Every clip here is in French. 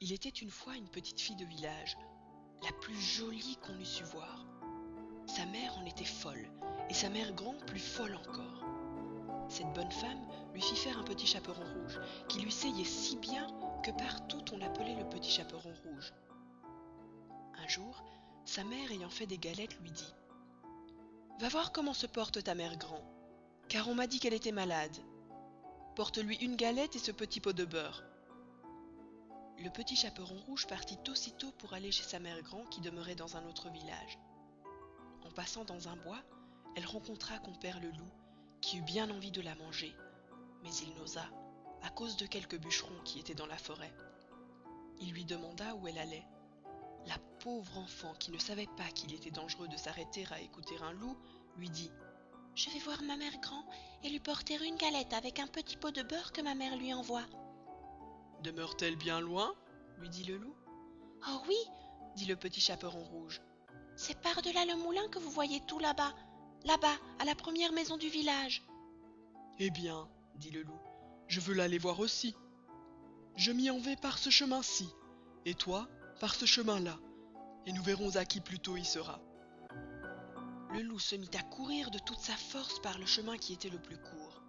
Il était une fois une petite fille de village, la plus jolie qu'on eût su voir. Sa mère en était folle, et sa mère grand plus folle encore. Cette bonne femme lui fit faire un petit chaperon rouge, qui lui seyait si bien que partout on l'appelait le petit chaperon rouge. Un jour, sa mère ayant fait des galettes lui dit: « Va voir comment se porte ta mère grand, car on m'a dit qu'elle était malade. Porte-lui une galette et ce petit pot de beurre. » Le petit chaperon rouge partit aussitôt pour aller chez sa mère grand qui demeurait dans un autre village. En passant dans un bois, elle rencontra compère le loup, qui eut bien envie de la manger, mais il n'osa, à cause de quelques bûcherons qui étaient dans la forêt. Il lui demanda où elle allait. La pauvre enfant, qui ne savait pas qu'il était dangereux de s'arrêter à écouter un loup, lui dit: « Je vais voir ma mère grand et lui porter une galette avec un petit pot de beurre que ma mère lui envoie. »« Demeure-t-elle bien loin ?» lui dit le loup. « Oh oui, » dit le petit chaperon rouge. « C'est par-delà le moulin que vous voyez tout là-bas, à la première maison du village. »« Eh bien, » dit le loup, « je veux l'aller voir aussi. Je m'y en vais par ce chemin-ci, et toi par ce chemin-là, et nous verrons à qui plus tôt y sera. » Le loup se mit à courir de toute sa force par le chemin qui était le plus court,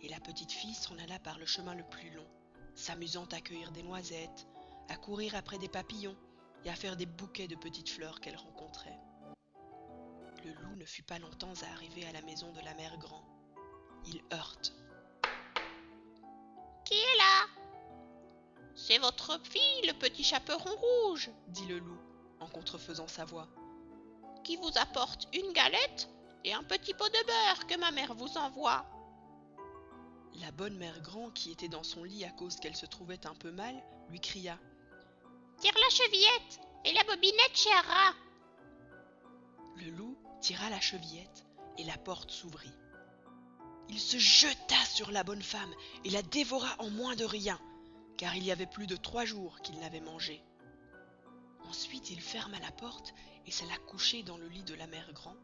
et la petite fille s'en alla par le chemin le plus long, s'amusant à cueillir des noisettes, à courir après des papillons et à faire des bouquets de petites fleurs qu'elle rencontrait. Le loup ne fut pas longtemps à arriver à la maison de la mère grand. Il heurte. « Qui est là ?»« C'est votre fille, le petit chaperon rouge, » dit le loup, en contrefaisant sa voix, « qui vous apporte une galette et un petit pot de beurre que ma mère vous envoie. » La bonne mère grand, qui était dans son lit à cause qu'elle se trouvait un peu mal, lui cria: « Tire la chevillette et la bobinette, cher rat. » Le loup tira la chevillette et la porte s'ouvrit. Il se jeta sur la bonne femme et la dévora en moins de rien, car il y avait plus de 3 jours qu'il n'avait mangé. Ensuite il ferma la porte et s'alla coucher dans le lit de la mère grand,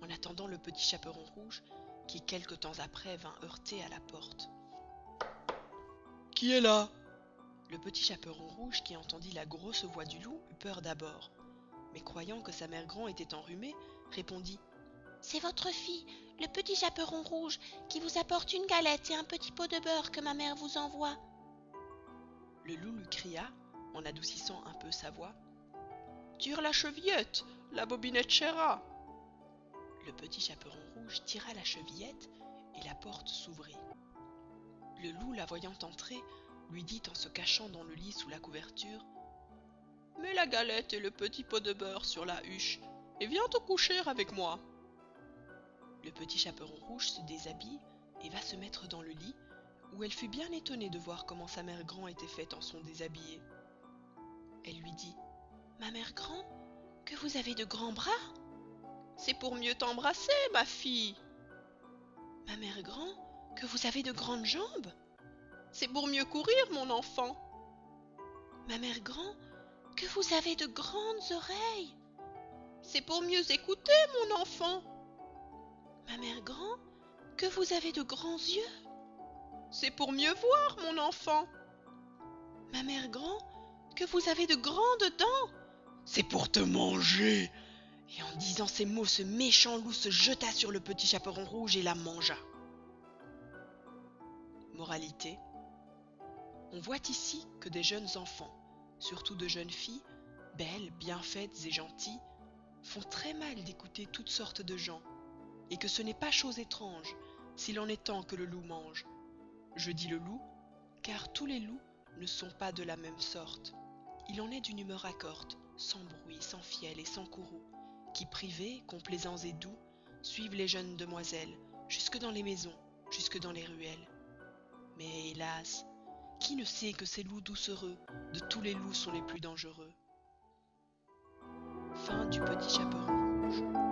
en attendant le petit chaperon rouge, qui quelque temps après vint heurter à la porte. « Qui est là ?» Le petit chaperon rouge, qui entendit la grosse voix du loup, eut peur d'abord, mais croyant que sa mère grand était enrhumée, répondit: « C'est votre fille, le petit chaperon rouge, qui vous apporte une galette et un petit pot de beurre que ma mère vous envoie. » Le loup lui cria, en adoucissant un peu sa voix: « Tire la chevillette, la bobinette, cher rat. » Le petit chaperon rouge tira la chevillette et la porte s'ouvrit. Le loup, la voyant entrer, lui dit en se cachant dans le lit sous la couverture: « Mets la galette et le petit pot de beurre sur la huche et viens te coucher avec moi. » Le petit chaperon rouge se déshabille et va se mettre dans le lit, où elle fut bien étonnée de voir comment sa mère grand était faite en son déshabillé. Elle lui dit: « Ma mère grand, que vous avez de grands bras. »« C'est pour mieux t'embrasser, ma fille. »« Ma mère grand, que vous avez de grandes jambes. »« C'est pour mieux courir, mon enfant. »« Ma mère grand, que vous avez de grandes oreilles. »« C'est pour mieux écouter, mon enfant. »« Ma mère grand, que vous avez de grands yeux. »« C'est pour mieux voir, mon enfant. »« Ma mère grand, que vous avez de grandes dents. »« C'est pour te manger. » Et en disant ces mots, ce méchant loup se jeta sur le petit chaperon rouge et la mangea. Moralité: on voit ici que des jeunes enfants, surtout de jeunes filles, belles, bien faites et gentilles, font très mal d'écouter toutes sortes de gens, et que ce n'est pas chose étrange s'il en est temps que le loup mange. Je dis le loup, car tous les loups ne sont pas de la même sorte. Il en est d'une humeur accorte, sans bruit, sans fiel et sans courroux, qui, privés, complaisants et doux, suivent les jeunes demoiselles, jusque dans les maisons, jusque dans les ruelles. Mais hélas, qui ne sait que ces loups doucereux, de tous les loups, sont les plus dangereux. Fin du petit chaperon rouge.